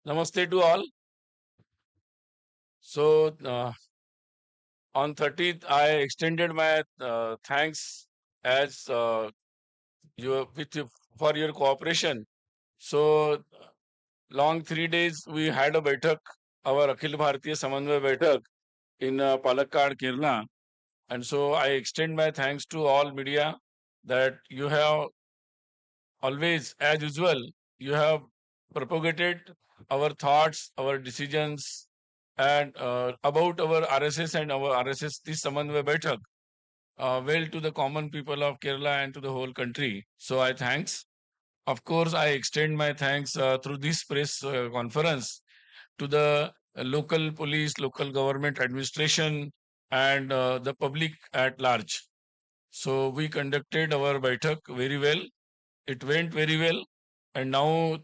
Namaste to all. So on 30th, I extended my thanks as for your cooperation. So long 3 days we had a Baithak, our Akhil Bharatiya Samanvay Baithak in Palakkad, Kerala, and so I extend my thanks to all media that you have always, as usual, you have propagated our thoughts, our decisions, and about our RSS and our RSS this Samanvay Baithak well to the common people of Kerala and to the whole country. So I thanks. Of course, I extend my thanks through this press conference to the local police, local government administration, and the public at large. So we conducted our Baithak very well. It went very well. And now,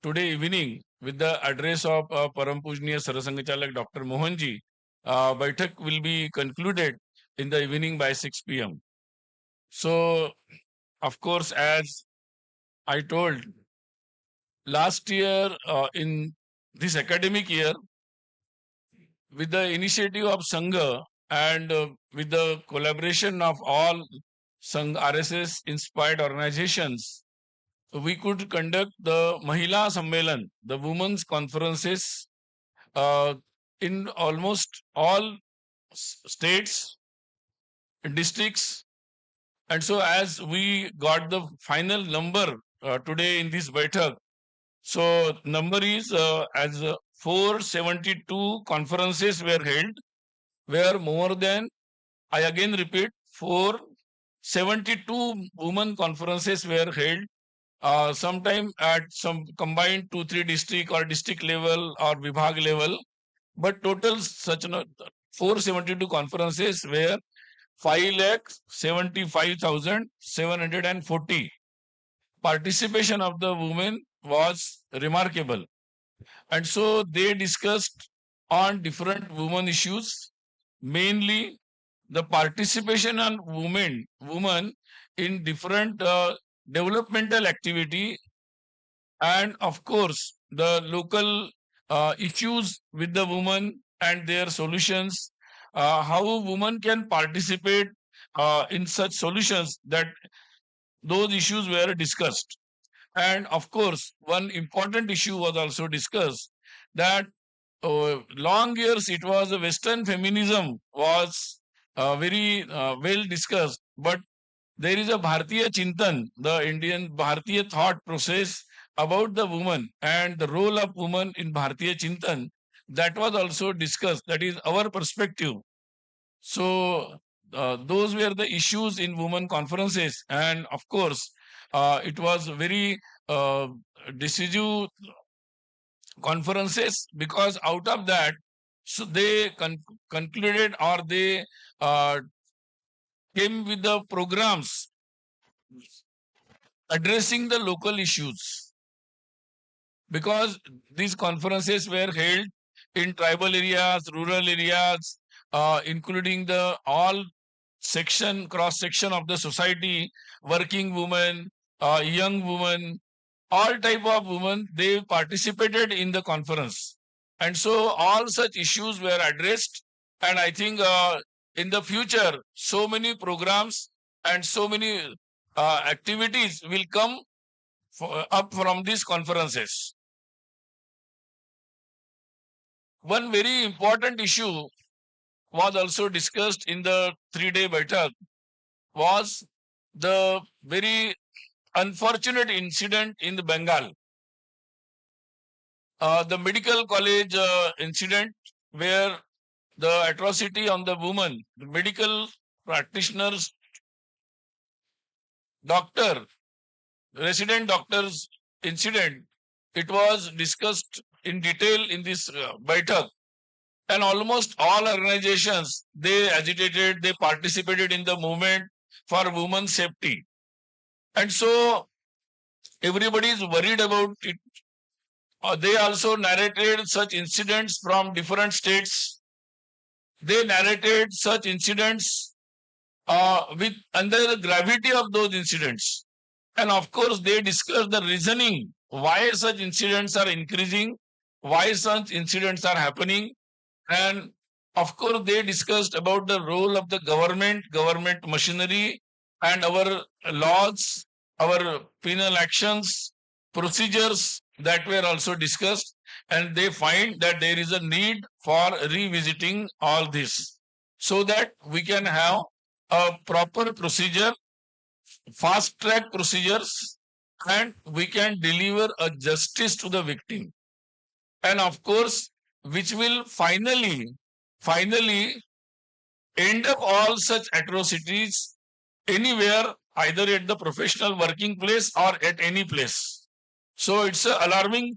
today evening, with the address of Param Pujniya Sarasangachalak Dr. Mohanji, Baithak will be concluded in the evening by 6 p.m. So, of course, as I told, last year, in this academic year, with the initiative of Sangha and with the collaboration of all Sangh RSS inspired organizations, we could conduct the Mahila Sammelan, the women's conferences uh, in almost all states, districts. And so as we got the final number today in this Baithak, so number is as 472 conferences were held, where more than, I again repeat, 472 women conferences were held sometime at some combined 2-3 district or district level or Vibhag level, but total such 472 conferences were 5,75,740. Participation of the women was remarkable, and so they discussed on different women issues, mainly the participation on women in different developmental activity, and of course the local issues with the women and their solutions, how women can participate in such solutions, that those issues were discussed. And of course one important issue was also discussed, that long years it was a Western feminism was very well discussed, but there is a Bharatiya Chintan, the Indian Bharatiya thought process about the woman and the role of woman in Bharatiya Chintan, that was also discussed. That is our perspective. So those were the issues in women conferences, and of course it was very decisive conferences, because out of that, so they concluded, or they uh, came with the programs addressing the local issues, because these conferences were held in tribal areas, rural areas, including the all cross section of the society, working women, young women, all type of women, they participated in the conference. And so all such issues were addressed. And I think in the future, so many programs and so many activities will come up from these conferences. One very important issue was also discussed in the 3-day Baithak, was the very unfortunate incident in the Bengal. The medical college incident, where the atrocity on the woman, the medical practitioners, doctor, resident doctors incident, it was discussed in detail in this Baithak. And almost all organizations, they agitated, they participated in the movement for women's safety. And so everybody is worried about it. They also narrated such incidents from different states. They narrated such incidents with under the gravity of those incidents. And of course, they discussed the reasoning why such incidents are increasing, why such incidents are happening. And of course, they discussed about the role of the government machinery, and our laws, our penal actions, procedures that were also discussed. And they find that there is a need for revisiting all this so that we can have a proper procedure, fast track procedures, and we can deliver a justice to the victim. And of course, which will finally end up all such atrocities anywhere, either at the professional working place or at any place. So it's a alarming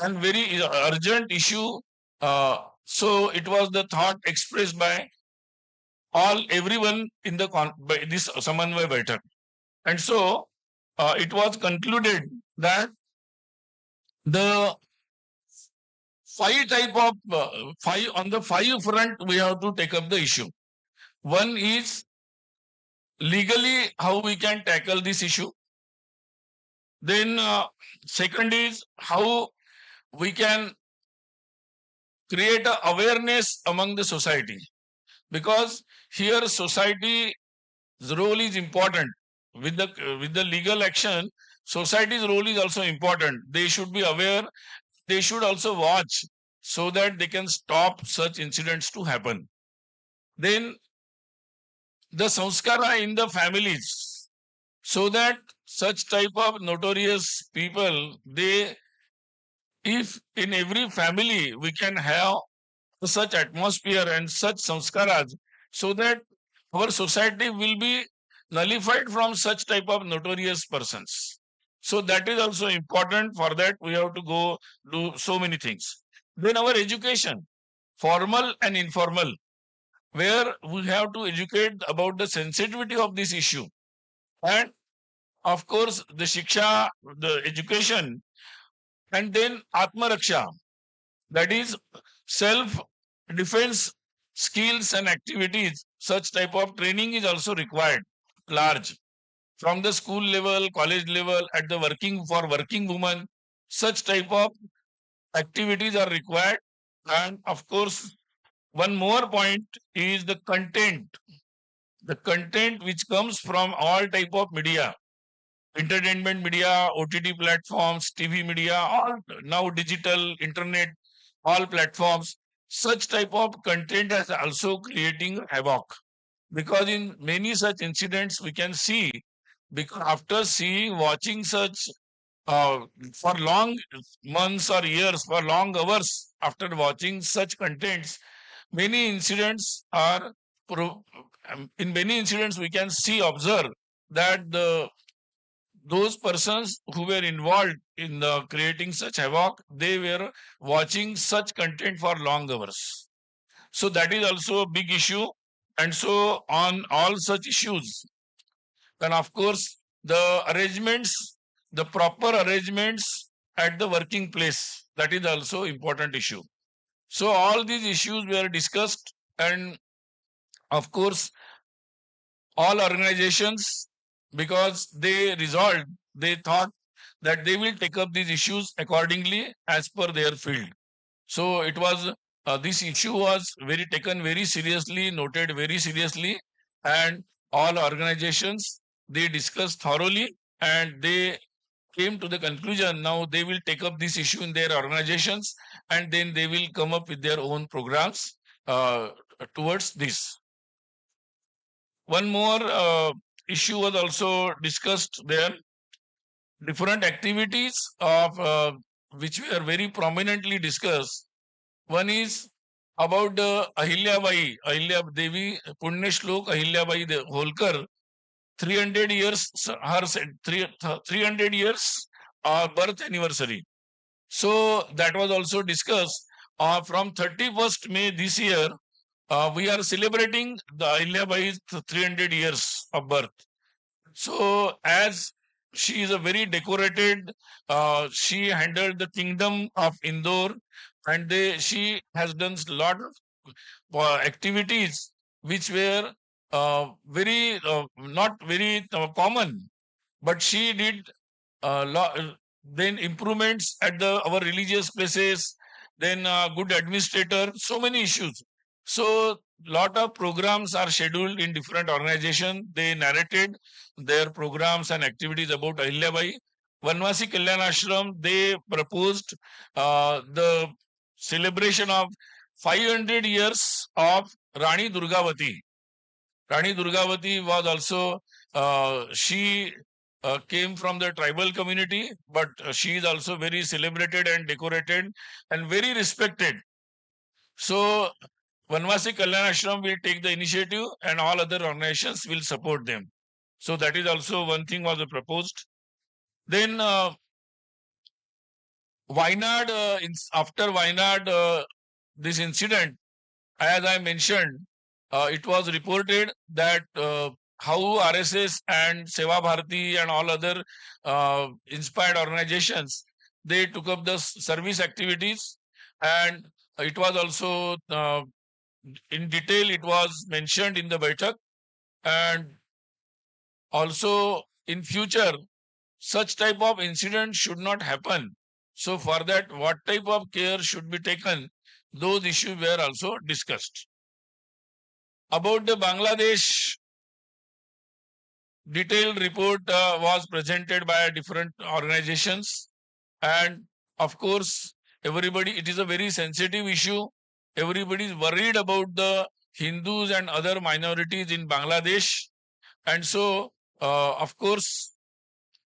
and very urgent issue. So it was the thought expressed by everyone in the by this Samanvay Baithak. And so it was concluded that the five on the five front we have to take up the issue. One is legally how we can tackle this issue. Then second is how we can create a awareness among the society, because here society's role is important. With the legal action, society's role is also important. They should be aware. They should also watch so that they can stop such incidents to happen. Then the sanskara in the families, so that such type of notorious people, if in every family we can have such atmosphere and such sanskaras, so that our society will be nullified from such type of notorious persons. So that is also important. For that we have to go do so many things. Then our education, formal and informal, where we have to educate about the sensitivity of this issue. And of course, the shiksha, the education, and then Atma Raksha, that is self defense skills and activities. Such type of training is also required, large, from the school level, college level, at the working women. Such type of activities are required. And of course, one more point is the content which comes from all type of media, entertainment media, OTT platforms, TV media, all now digital, internet, all platforms. Such type of content is also creating havoc, because in many such incidents we can see, because after watching such uh, for long months or years, for long hours, after watching such contents, many incidents are in many incidents we can observe that those persons who were involved in creating such havoc, they were watching such content for long hours. So that is also a big issue. And so on all such issues, then of course the proper arrangements at the working place, that is also important issue. So all these issues were discussed, and of course all organizations, because they thought that they will take up these issues accordingly as per their field. So it was this issue was taken very seriously, noted very seriously, and all organizations, they discussed thoroughly, and they came to the conclusion now they will take up this issue in their organizations, and then they will come up with their own programs towards this. One more issue was also discussed there. Different activities of which were very prominently discussed. One is about Ahilya Devi, Punya Shlok Ahilyabai Holkar, 300 years, her 300 years birth anniversary. So that was also discussed. From 31st May this year, we are celebrating the Ahilyabai's 300 years of birth. So as she is a very decorated, she handled the kingdom of Indore, and she has done a lot of activities which were very not very common, but she did then improvements at our religious places, then good administrator, so many issues. So lot of programs are scheduled in different organizations. They narrated their programs and activities about Ahilyabai. Vanvasi Kalyan Ashram, they proposed the celebration of 500 years of Rani Durgavati. Rani Durgavati was also, she came from the tribal community, but she is also very celebrated and decorated and very respected. So, Vanvasi Kalyan Ashram will take the initiative and all other organizations will support them. So, that is also one thing was proposed. Then, Wayanad, after Wayanad, this incident, as I mentioned, it was reported that how RSS and Seva Bharati and all other inspired organizations, they took up the service activities, and it was also in detail it was mentioned in the Baitak, and also in future such type of incident should not happen. So for that, what type of care should be taken, those issues were also discussed. About the Bangladesh, detailed report was presented by different organizations, and of course everybody, it is a very sensitive issue. Everybody is worried about the Hindus and other minorities in Bangladesh, and so of course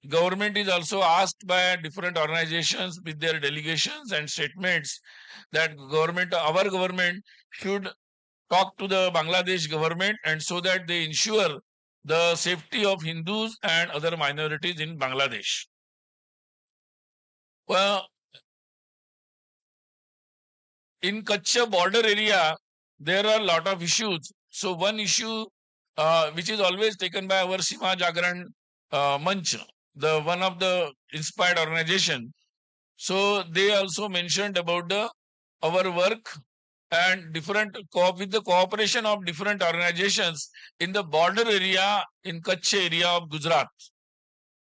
government is also asked by different organizations with their delegations and statements that our government should talk to the Bangladesh government, and so that they ensure the safety of Hindus and other minorities in Bangladesh. Well, in Kutch border area, there are a lot of issues. So one issue which is always taken by our Sima Jagran Manch, the one of the inspired organization. So they also mentioned about our work and with the cooperation of different organizations in the border area in Kutch area of Gujarat.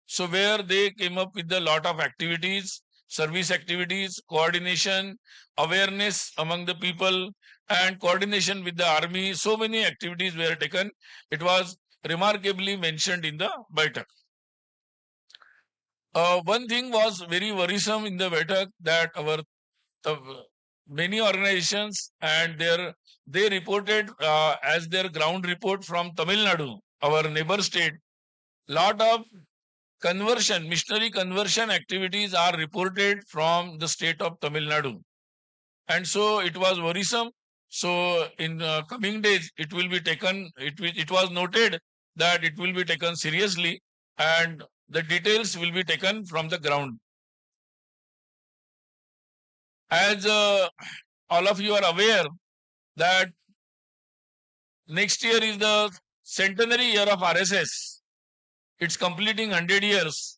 So where they came up with a lot of activities, service activities, coordination, awareness among the people, and coordination with the army. So many activities were taken. It was remarkably mentioned in the Baitak. One thing was very worrisome in the Baitak, that our many organizations and they reported as their ground report from Tamil Nadu, our neighbor state, lot of missionary conversion activities are reported from the state of Tamil Nadu, and so it was worrisome. So in coming days, it will be taken. It was noted that it will be taken seriously, and the details will be taken from the ground. As all of you are aware that next year is the centenary year of RSS. It's completing 100 years.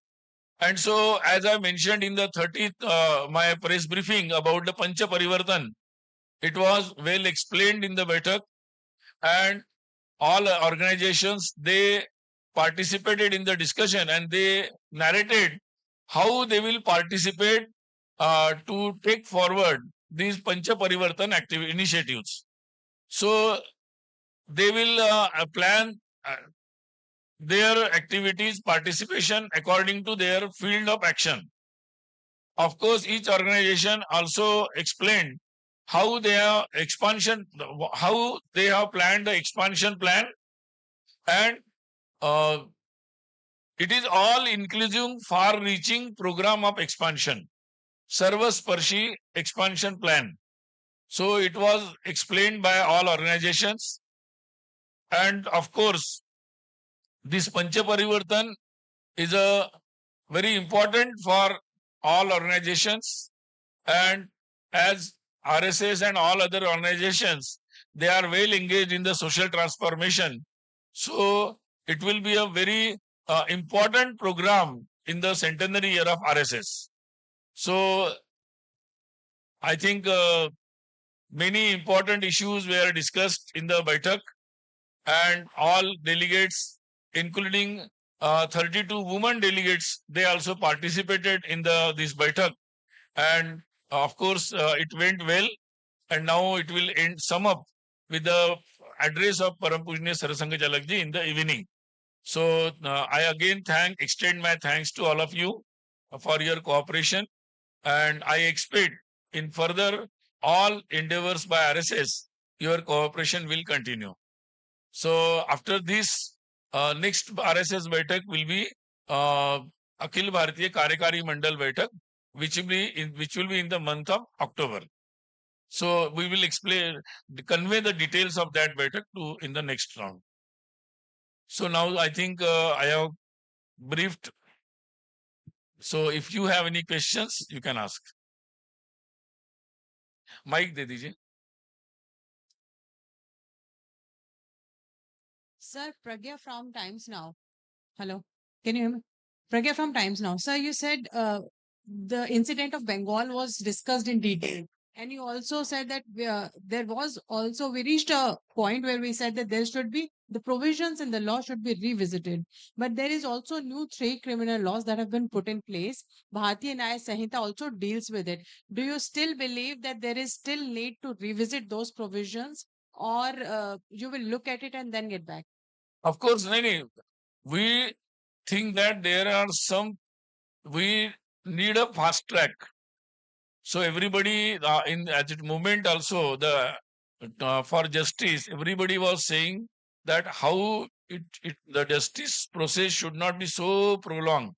And so, as I mentioned in the 30th, my press briefing about the Pancha Parivartan, it was well explained in the Baitak, and all organizations, they participated in the discussion and they narrated how they will participate to take forward these Pancha Parivartan initiatives. So they will plan their activities participation according to their field of action. Of course, each organization also explained how they have how they have planned the expansion plan, and it is all inclusive, far-reaching program of expansion, Sarvasparshi expansion plan. So it was explained by all organizations, and of course, this Pancha Parivartan is a very important for all organizations, and as RSS and all other organizations, they are well engaged in the social transformation. So it will be a very important program in the centenary year of RSS. So I think many important issues were discussed in the Baitak, and all delegates, including 32 women delegates, they also participated in this Baitak. And Of course, it went well, and now it will end sum up with the address of Param Pujnya Sarasanga Jalakji in the evening. So I again extend my thanks to all of you for your cooperation, and I expect in further all endeavors by RSS, your cooperation will continue. So after this, next RSS Baithak will be uh, Akhil Bharatiya Karyakari Mandal Baithak, which will be in the month of October. So we will convey the details of that Baithak to in the next round. So now I think I have briefed. So if you have any questions, you can ask. Mic दे दीजिए. Sir, Pragya from Times Now. Hello, can you hear me? Pragya from Times Now. Sir, you said the incident of Bengal was discussed in detail. And you also said that there was also, we reached a point where we said that there should be, the provisions in the law should be revisited. But there is also new three criminal laws that have been put in place. Bharatiya Nyaya Sanhita also deals with it. Do you still believe that there is still need to revisit those provisions, or you will look at it and then get back? Of course, we think that there are we need a fast track. So everybody in at that moment also for justice, everybody was saying that how the justice process should not be so prolonged.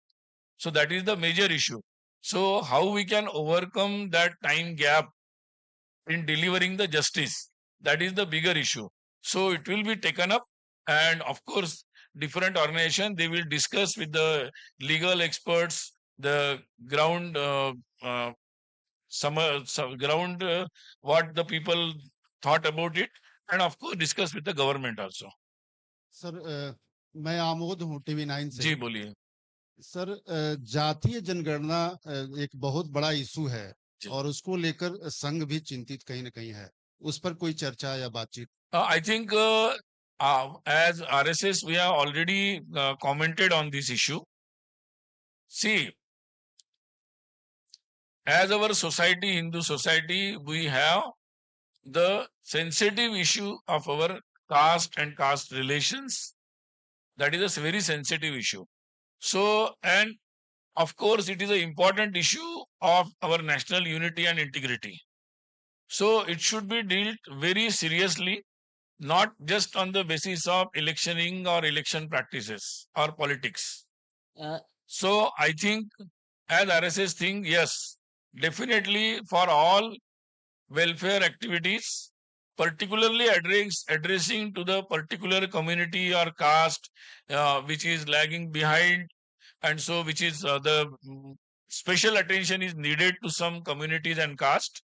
So that is the major issue. So how we can overcome that time gap in delivering the justice, that is the bigger issue. So it will be taken up, and of course different organization, they will discuss with the legal experts, the ground some ground what the people thought about it, and of course discuss with the government also. Sir मैं आमोद हूँ TV9 से. जी बोलिए. Sir जातीय जनगणना एक बहुत बड़ा issue है और उसको लेकर संघ भी चिंतित कहीं न कहीं है. उस पर कोई चर्चा या बातचीत? I think as RSS we have already commented on this issue. See, as our society, Hindu society, we have the sensitive issue of our caste and caste relations. That is a very sensitive issue. So, and of course, it is an important issue of our national unity and integrity. So, it should be dealt very seriously, not just on the basis of electioning or election practices or politics. So, I think as RSS think, yes, definitely for all welfare activities, particularly addressing to the particular community or caste which is lagging behind, and so which is special attention is needed to some communities and caste.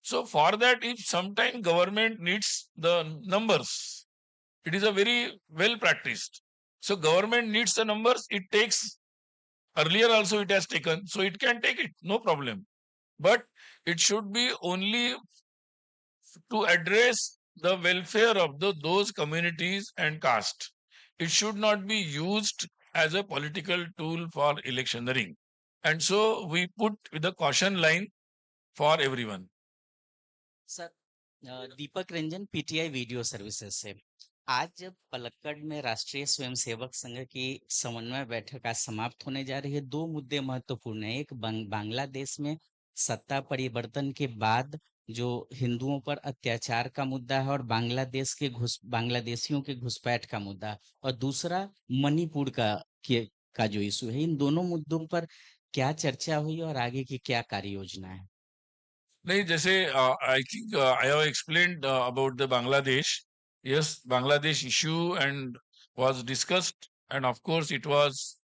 So for that, if sometime government needs the numbers, it is a very well practiced. So government needs the numbers, it takes, earlier also it has taken, so it can take it, no problem. But it should be only to address the welfare of those communities and caste. It should not be used as a political tool for electioneering. And so we put the caution line for everyone. Sir Deepak Ranjan PTI video services से. आज जब पलक्कड़ में राष्ट्रीय स्वयंसेवक संघ की समन्वय बैठक आज समाप्त होने जा रही है, दो मुद्दे महत्वपूर्ण हैं. एक बांग्लादेश में सत्ता परिवर्तन के बाद जो हिंदुओं पर अत्याचार का मुद्दा है और बांग्लादेशियों के घुसपैठ का मुद्दा है, और दूसरा मणिपुर का जो इशू है. इन दोनों मुद्दों पर क्या चर्चा हुई और आगे की क्या कार्य योजना है? नहीं, जैसे I think I have explained about the Bangladesh. Yes, Bangladesh issue and was discussed, and of course it was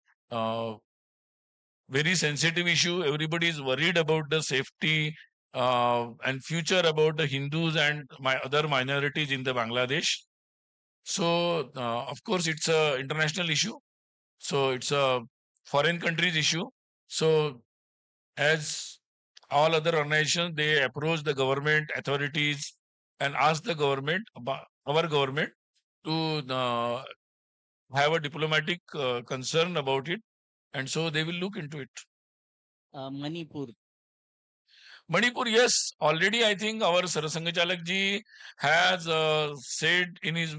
very sensitive issue. Everybody is worried about the safety and future about the Hindus and other minorities in the Bangladesh. So of course it's a international issue. So it's a foreign countries issue. So as all other organizations, they approach the government authorities and ask the government, our government, to have a diplomatic concern about it, and so they will look into it. Manipur Manipur, yes, already I think our Sarasangachalak ji has said in his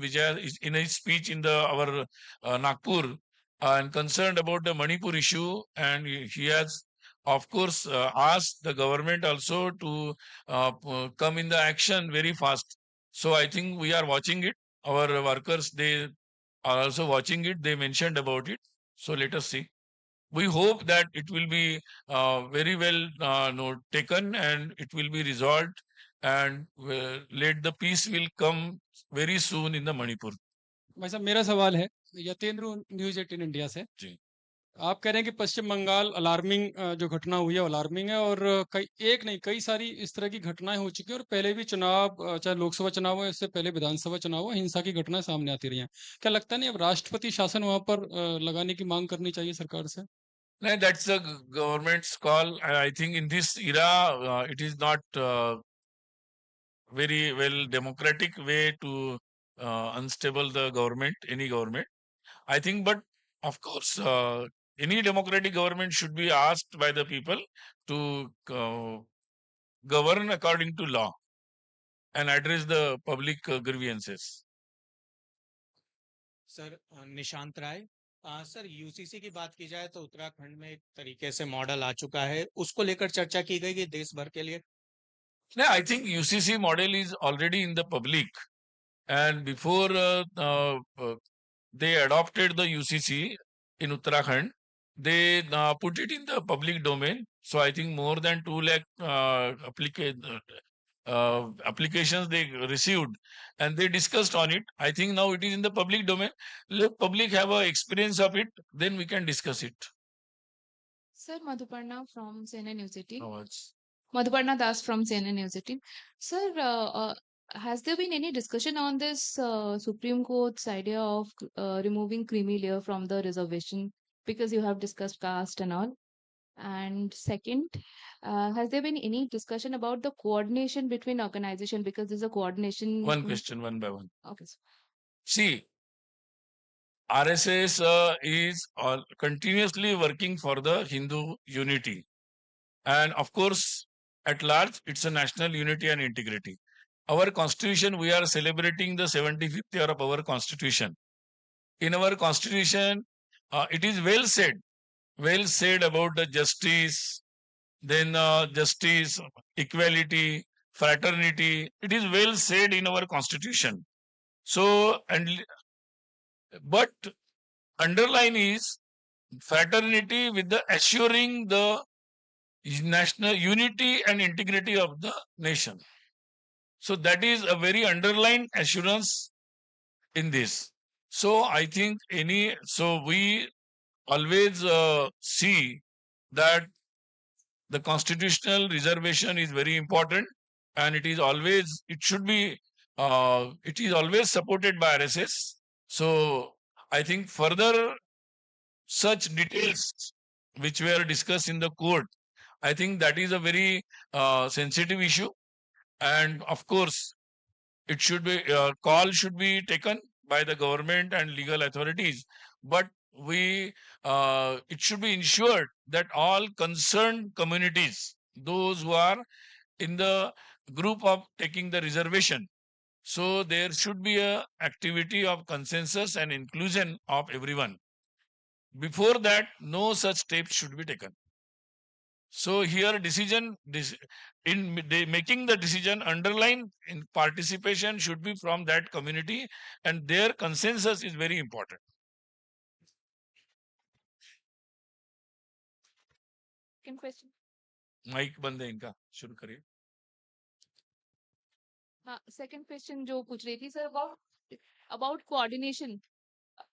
in his speech in our Nagpur and concerned about the Manipur issue, and he has of course asked the government also to come in the action very fast. So I think we are watching it. Our workers, they are also watching it. They mentioned about it. So let us see. We hope that it will be very well taken and it will be resolved, and let the peace will come very soon in the Manipur. भाई साहब मेरा सवाल है Yatendra news 18 India से जी। आप कह रहे हैं कि पश्चिम बंगाल अलार्मिंग जो घटना हुई है अलार्मिंग है और कई एक नहीं कई सारी इस तरह की घटनाएं हो चुकी हैं और पहले भी चुनाव चाहे लोकसभा चुनाव हो इससे पहले विधानसभा चुनाव हो हिंसा की घटनाएं सामने आती रही हैं क्या लगता नहीं अब राष्ट्रपति शासन वहां पर लगाने की मांग करनी चाहिए सरकार से No, that's the government's call. I think in this era, it is not very well democratic way to unstable the government, any government. I think, but of course, any democratic government should be asked by the people to govern according to law and address the public grievances. Sir Nishant Rai sir UCC की बात की जाए तो उत्तराखंड में एक तरीके से model आ चुका है उसको लेकर चर्चा की गई कि देश भर के लिए No, I think UCC model is already in the public, and before they adopted the UCC in Uttarakhand, they put it in the public domain. So I think more than 2 lakh applications they received, and they discussed on it. I think now it is in the public domain. Let public have a experience of it, then we can discuss it. Sir, Madhuparna from CNN News 18. No words. Madhuparna Das from CNN News 18. Sir, has there been any discussion on this Supreme Court's idea of removing creamy layer from the reservation? Because you have discussed caste and all. And second, has there been any discussion about the coordination between organization? Because there's a coordination. One question, one by one. Okay. Sir. See, RSS is continuously working for the Hindu unity. And of course, at large, it's a national unity and integrity. Our constitution, we are celebrating the 75th year of our constitution. In our constitution, it is well said about the justice, then justice, equality, fraternity. It is well said in our constitution. So, but underline is fraternity with the assuring the national unity and integrity of the nation. So that is a very underlined assurance in this. So I think we always see that the constitutional reservation is very important, and it is always supported by RSS. So I think further such details which were discussed in the court, I think that is a very sensitive issue, and of course it should be call should be taken by the government and legal authorities, but it should be ensured that all concerned communities, those who are in the group of taking the reservation, so there should be a activity of consensus and inclusion of everyone. Before that, no such steps should be taken. So here in making the decision, underline in participation should be from that community, and their consensus is very important. Second question. Mic बंद है इनका, शुरू करिए. हाँ, second question जो पूछ रही थी sir about coordination.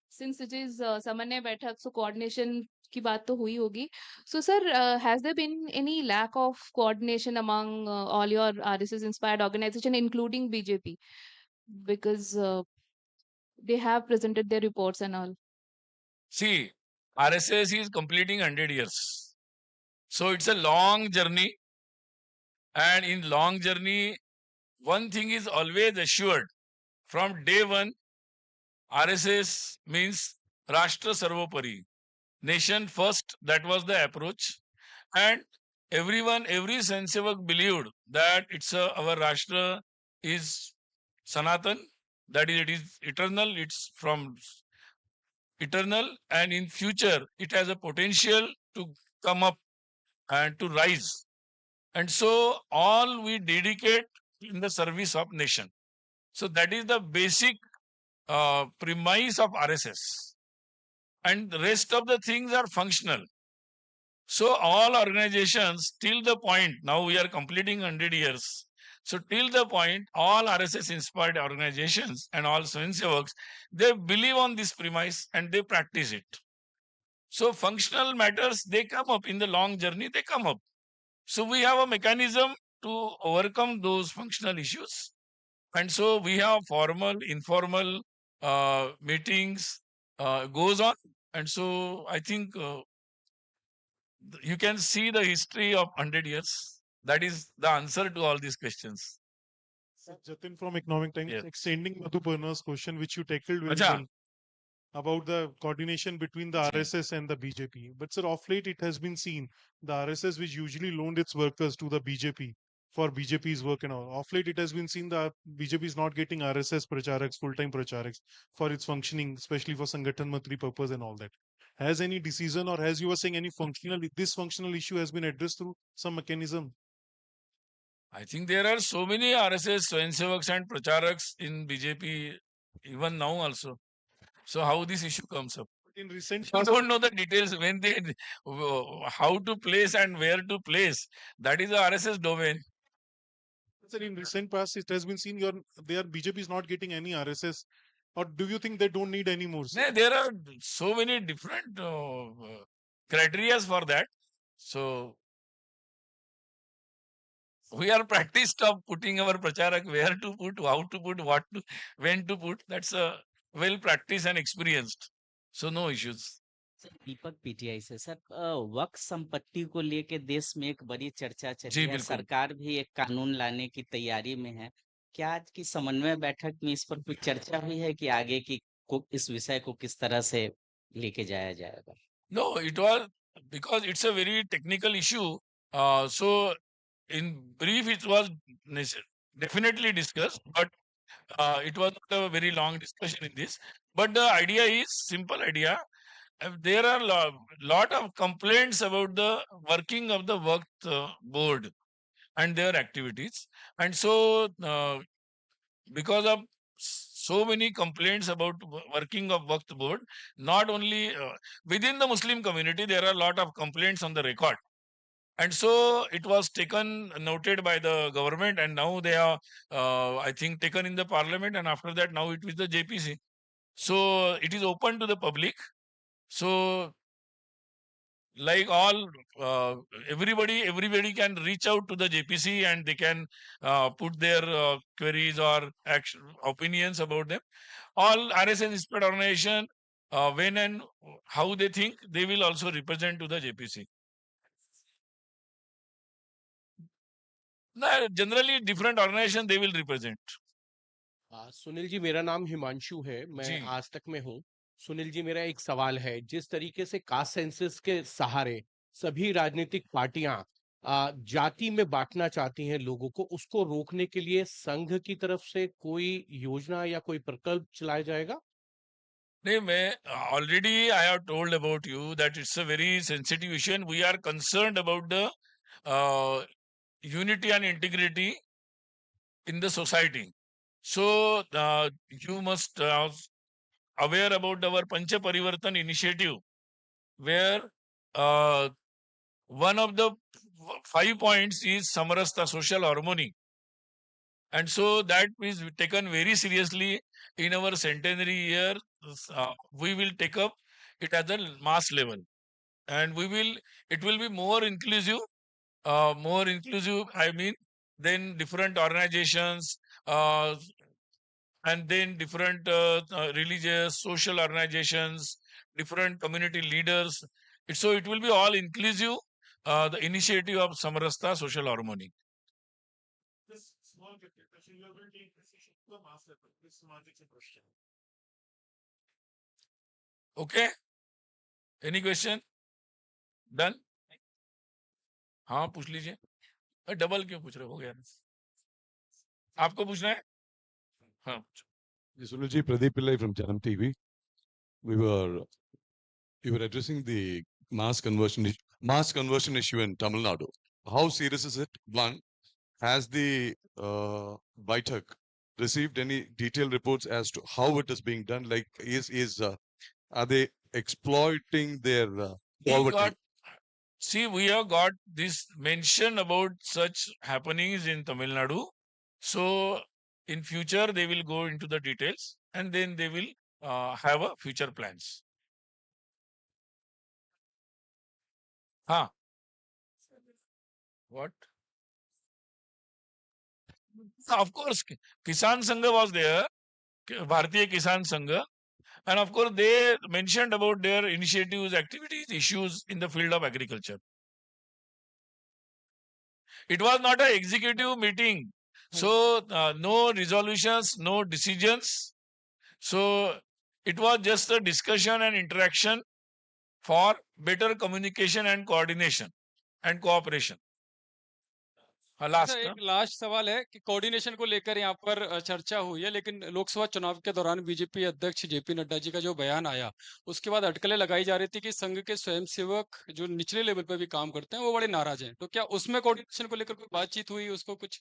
Since it is Samanvay Baithak, so coordination की बात तो हुई होगी. So sir, has there been any lack of coordination among all your RSS inspired organization, including BJP? Because they have presented their reports and all. See, RSS is completing 100 years. So it's a long journey. And in long journey, one thing is always assured. From day one, RSS means Rashtra Sarvopari. Nation first, that was the approach. And every Sansevak believed that our Rashtra is Sanatan, that is, it is eternal, it's from eternal, and in future it has a potential to come up and to rise. And so all we dedicate in the service of nation. So that is the basic premise of RSS. And the rest of the things are functional. So all organizations till the point, now we are completing 100 years. So till the point, all RSS inspired organizations and all Swayamsevaks, they believe on this premise and they practice it. So functional matters, they come up in the long journey, they come up. So we have a mechanism to overcome those functional issues. And so we have formal, informal meetings goes on. And so I think you can see the history of 100 years. That is the answer to all these questions. Jatin from Economic Times, Yes. extending Madhuparna's question, which you tackled very Acha. well, about the coordination between the RSS and the BJP. But sir, of late it has been seen the RSS, which usually loaned its workers to the BJP for BJP's work and all. Of late it has been seen the BJP is not getting RSS Pracharaks, full-time Pracharaks for its functioning, especially for Sangathan Mantri purpose and all that. Has any decision, or as you were saying, any this functional issue has been addressed through some mechanism? I think there are so many RSS Swayamsevaks and Pracharaks in BJP even now also. So how this issue comes up? In recent You don't know the details when they how to place and where to place. That is the RSS domain. Sir, in recent past, it has been seen their BJP is not getting any RSS, or do you think they don't need any more? Sir? There are so many different criteria for that. So we are practiced of putting our pracharak where to put, how to put, what to, when to put. That's a well practiced and experienced. So no issues. Sir, Deepak PTI से sir, वक्फ संपत्ति को लेके देश में एक बड़ी चर्चा चली जी, है। बिल्कुल। सरकार भी एक कानून लाने की तैयारी में है। क्या आज की समन्वय बैठक में इस पर कोई चर्चा हुई है कि आगे की इस विषय को किस तरह से लेके जाया जाएगा? No, it was because it's a very technical issue. So in brief, it was definitely discussed, but it was not a very long discussion in this. But the idea is simple idea. There are lot of complaints about the working of the Waqf board and their activities, and so because of so many complaints about working of Waqf board, not only within the Muslim community, there are a lot of complaints on the record. And so it was taken, noted by the government, and now they are, I think, taken in the parliament, and after that, now it is the JPC. So it is open to the public. So like all everybody can reach out to the JPC and they can put their queries or opinions about them. All RSS inspired organization, when and how they think, they will also represent to the JPC. Generally different organization they will represent. Sunil ji, मेरा नाम हिमांशु है, मैं जी। आज तक में हूँ। सुनील जी, मेरा एक सवाल है। जिस तरीके से कास्ट सेंसस के सहारे सभी राजनीतिक पार्टियां जाति में बांटना चाहती हैं लोगों को, उसको रोकने के लिए संघ की तरफ से कोई योजना या कोई प्रकल्प चलाया जाएगा? नहीं, मैं already I have told about you that it's a very sensitive issue and we are concerned about the unity and integrity in the society. So you must aware about our Pancha Parivartan initiative, where one of the 5 points is Samarasta, social harmony. And so that is taken very seriously in our centenary year. We will take up it at the mass level, and it will be more inclusive. I mean, then different organizations, and then different religious, social organizations, different community leaders. So it will be all inclusive, the initiative of Samarasta, social harmony. This small question, you are going to take this issue to the mass level. This is a question. Okay? Any question? Done? हाँ पूछ लीजिए, double क्यों पूछ रहे हो गया आपको पूछना है? हाँ Sunil ji, Pradeep Pillai from Janam TV. We were addressing the mass conversion issue in Tamil Nadu. How serious is it? One, has the Baithak received any detailed reports as to how it is being done? Like, are they exploiting their poverty? See, we have got this mention about such happenings in Tamil Nadu. So in future, they will go into the details and then they will have a future plans. Huh? What? Of course, Kisan Sangha was there, Bharatiya Kisan Sangha. And of course, they mentioned about their initiatives, activities, issues in the field of agriculture. It was not an executive meeting. So, no resolutions, no decisions. So, it was just a discussion and interaction for better communication and coordination and cooperation. Last. Sir एक last सवाल है कि coordination को लेकर यहाँ पर चर्चा हुई है, लेकिन लोकसभा चुनाव के दौरान बीजेपी अध्यक्ष जेपी नड्डा जी का जो बयान आया, उसके बाद अटकलें लगाई जा रही थी कि संघ के स्वयंसेवक जो निचले लेवल पर भी काम करते हैं वो बड़े नाराज हैं। तो क्या उसमें कोऑर्डिनेशन को लेकर कोई बातचीत हुई, उसको कुछ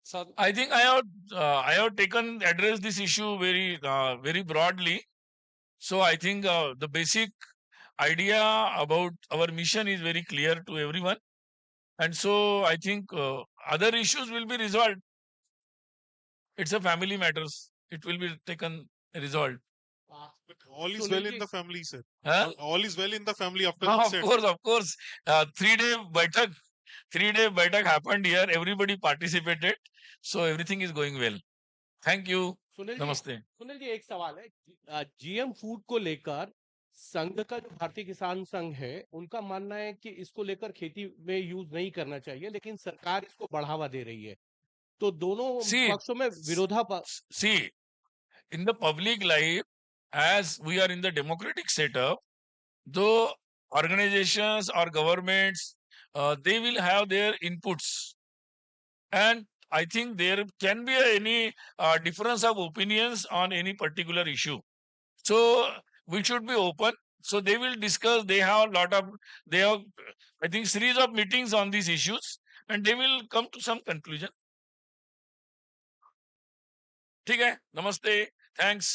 साथ? I think I have taken address this issue very broadly. So I think the basic idea about our mission is very clear to everyone. And so I think other issues will be resolved. It's a family matters. It will be taken resolved. But all is well in the family, sir. Huh? All is well in the family after Of that. course, of course. 3-day Baitak happened here. Everybody participated. So everything is going well. Thank you. Namaste. Sunil ji एक सवाल है, GM food को लेकर संघ का जो भारतीय किसान संघ है उनका मानना है कि इसको लेकर खेती में यूज नहीं करना चाहिए, लेकिन सरकार इसको बढ़ावा दे रही है, तो दोनों पक्षों में विरोधाभास। See, in the public life, as we are in the democratic setup, though organizations or governments, they will have their inputs. And I think there can be any difference of opinions on any particular issue. So we should be open. So they will discuss. They have I think, series of meetings on these issues, and they will come to some conclusion. ठीक है, नमस्ते, thanks.